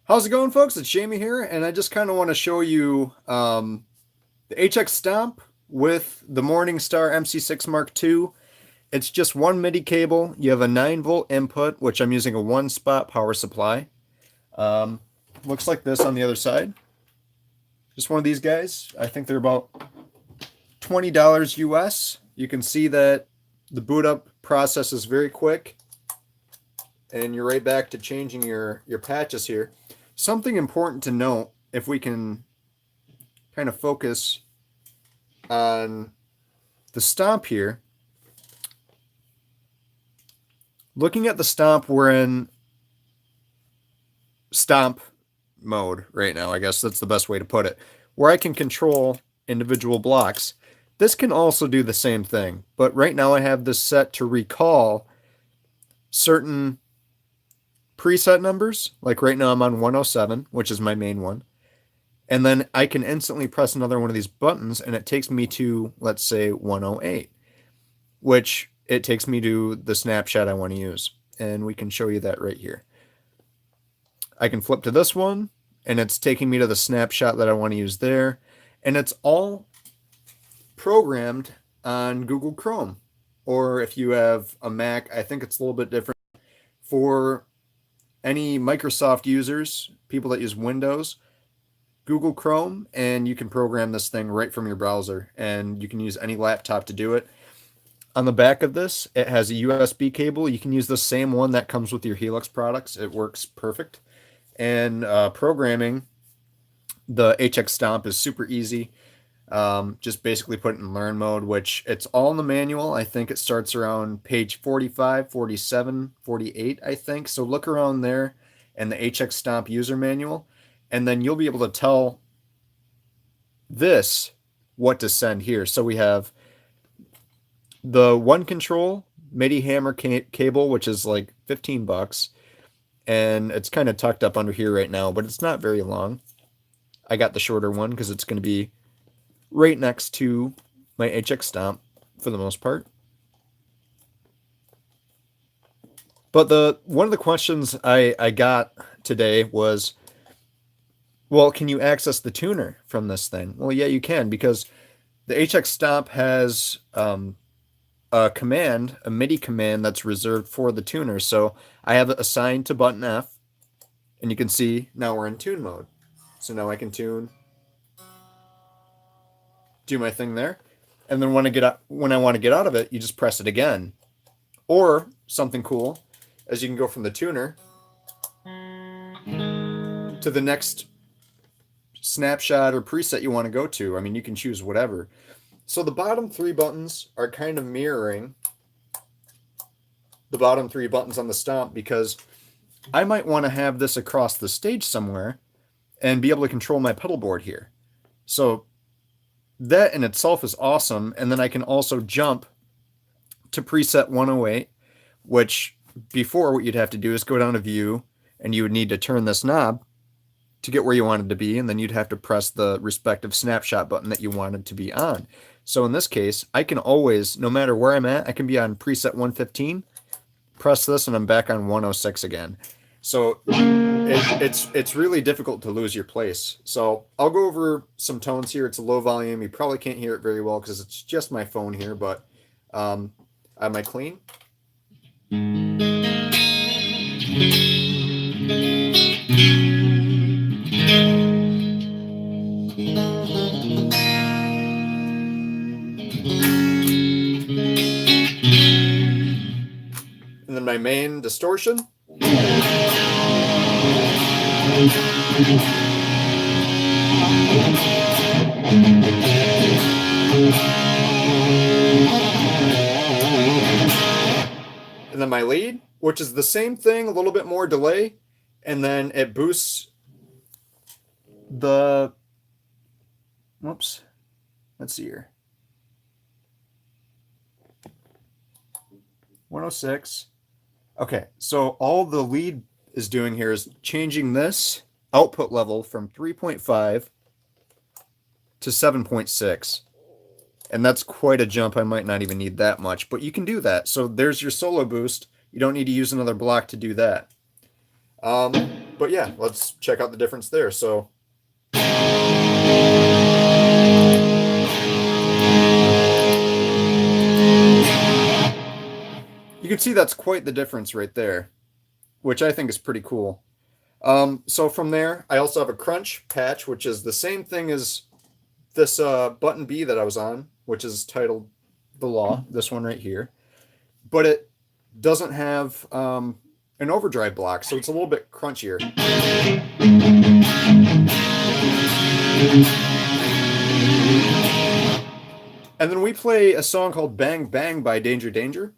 How's it going, folks? It's Jamie here, and I just kind of want to show you the Hx Stomp with the Morningstar MC-6 Mark II. It's just one MIDI cable. You have a 9-volt input, which I'm using a one-spot power supply. Looks like this on the other side. Just one of these guys. I think they're about $20 US. You can see that the boot up process is very quick, and you're right back to changing your patches here. Something important to note, if we can kind of focus on the stomp here. Looking at the stomp, we're in stomp mode right now. I guess that's the best way to put it, where I can control individual blocks. This can also do the same thing, but right now I have this set to recall certain preset numbers. Like right now I'm on 107, which is my main one. And then I can instantly press another one of these buttons and it takes me to, let's say, 108, which it takes me to the snapshot I want to use. And we can show you that right here. I can flip to this one and it's taking me to the snapshot that I want to use there. And it's all programmed on Google Chrome. Or if you have a Mac, I think it's a little bit different. For any Microsoft users, people that use Windows, Google Chrome, and you can program this thing right from your browser, and you can use any laptop to do it. On the back of this, it has a USB cable. You can use the same one that comes with your Hx products. It works perfect. And programming the Hx Stomp is super easy. Just basically put it in learn mode, which it's all in the manual. I think it starts around page 45, 47, 48, I think. So look around there and the Hx Stomp user manual, and then you'll be able to tell this what to send here. So we have the one control MIDI hammer cable, which is like 15 bucks. And it's kind of tucked up under here right now, but it's not very long. I got the shorter one because it's going to be right next to my Hx Stomp for the most part. But one of the questions I got today was, well, can you access the tuner from this thing? Well, yeah, you can, because the Hx Stomp has a command, a MIDI command that's reserved for the tuner. So I have it assigned to button F, and you can see now we're in tune mode. So now I can tune, do my thing there, and then when I want to get out of it, you just press it again. Or something cool, as you can go from the tuner to the next snapshot or preset you want to go to. I mean, you can choose whatever. So the bottom three buttons are kind of mirroring the bottom three buttons on the Stomp, because I might want to have this across the stage somewhere and be able to control my pedal board here. So that in itself is awesome. And then I can also jump to preset 108, which before what you'd have to do is go down to view, and you would need to turn this knob to get where you wanted to be, and then you'd have to press the respective snapshot button that you wanted to be on. So in this case, I can always, no matter where I'm at, I can be on preset 115, press this, and I'm back on 106 again. So it's really difficult to lose your place. So I'll go over some tones here. It's a low volume. You probably can't hear it very well because it's just my phone here, but I have my clean. And then my main distortion. And then my lead, which is the same thing, a little bit more delay, and then it boosts the, whoops, let's see here, 106. Okay, so all the lead is doing here is changing this output level from 3.5 to 7.6. And that's quite a jump. I might not even need that much, but you can do that. So there's your solo boost. You don't need to use another block to do that. But yeah, let's check out the difference there. So you can see that's quite the difference right there, which I think is pretty cool. So from there, I also have a crunch patch, which is the same thing as this button B that I was on, which is titled The Law, this one right here. But it doesn't have an overdrive block, so it's a little bit crunchier. And then we play a song called Bang Bang by Danger Danger,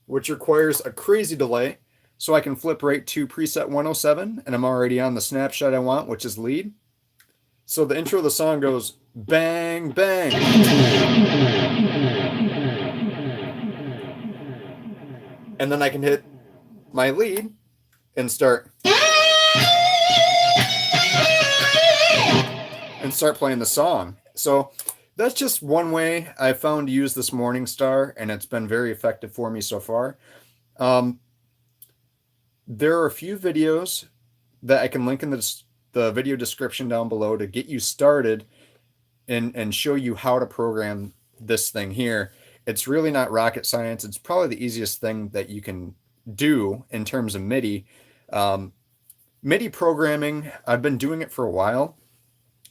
which requires a crazy delay. So I can flip right to preset 107, and I'm already on the snapshot I want, which is lead. So the intro of the song goes bang, bang. And then I can hit my lead and start playing the song. So that's just one way I found to use this Morningstar, and it's been very effective for me so far. There are a few videos that I can link in the video description down below to get you started and show you how to program this thing here. It's really not rocket science. It's probably the easiest thing that you can do in terms of MIDI. MIDI programming, I've been doing it for a while,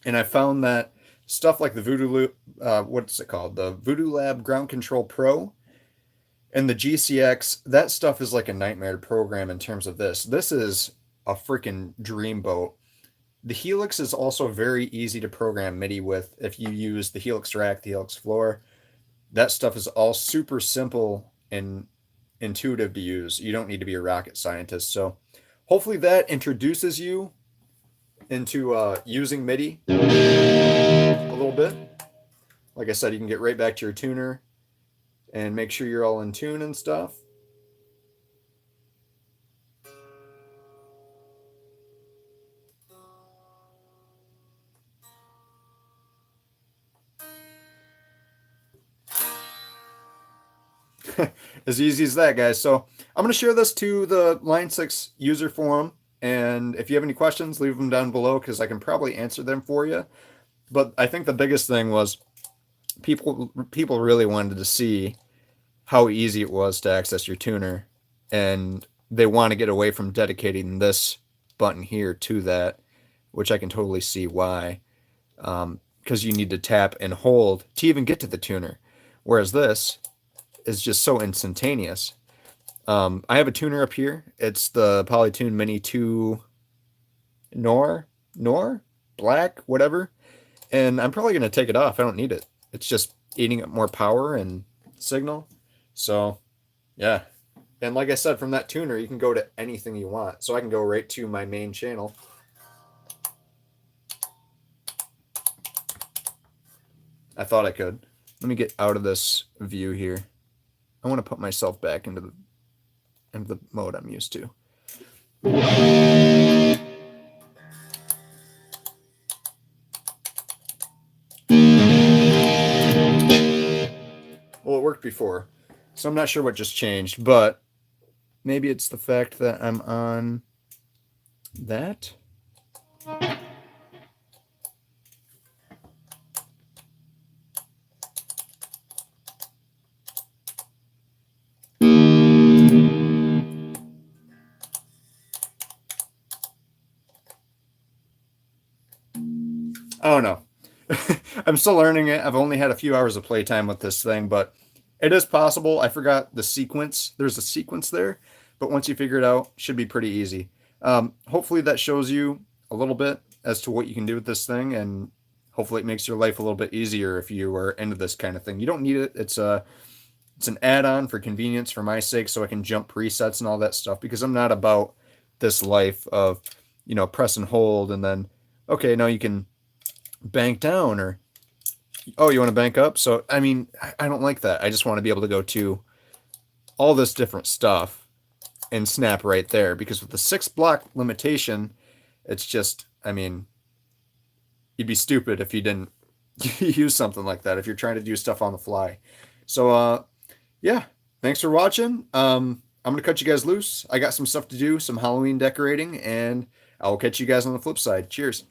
and I found that stuff like the what's it called? The Voodoo Lab Ground Control Pro and the GCX, that stuff is like a nightmare to program in terms of this. This is a freaking dreamboat. The Helix is also very easy to program MIDI with if you use the Helix rack, the Helix floor. That stuff is all super simple and intuitive to use. You don't need to be a rocket scientist. So hopefully that introduces you into using MIDI a little bit. Like I said, you can get right back to your tuner and make sure you're all in tune and stuff. As easy as that, guys. So I'm going to share this to the Line 6 user forum, and if you have any questions, leave them down below because I can probably answer them for you. But I think the biggest thing was people really wanted to see how easy it was to access your tuner, and they want to get away from dedicating this button here to that, which I can totally see why, because you need to tap and hold to even get to the tuner, whereas this is just so instantaneous. I have a tuner up here. It's the Polytune Mini 2 Nor Black, whatever, and I'm probably going to take it off. I don't need it. It's just eating up more power and signal. So yeah, and like I said, from that tuner you can go to anything you want. So I can go right to my main channel. I thought I could. Let me get out of this view here. I want to put myself back into the mode I'm used to. Well, it worked before, so I'm not sure what just changed, but maybe it's the fact that I'm on that. I don't know. I'm still learning it. I've only had a few hours of playtime with this thing, but it is possible. I forgot the sequence. There's a sequence there, but once you figure it out, it should be pretty easy. Hopefully that shows you a little bit as to what you can do with this thing, and hopefully it makes your life a little bit easier if you are into this kind of thing. You don't need it. It's an add-on for convenience for my sake, so I can jump presets and all that stuff, because I'm not about this life of, press and hold and then, okay, now you can bank down, or oh, you want to bank up. So I mean, I don't like that. I just want to be able to go to all this different stuff and snap right there, because with the 6 block limitation, it's just, I mean, you'd be stupid if you didn't use something like that if you're trying to do stuff on the fly. So yeah, thanks for watching. I'm gonna cut you guys loose. I got some stuff to do, some Halloween decorating, and I'll catch you guys on the flip side. Cheers.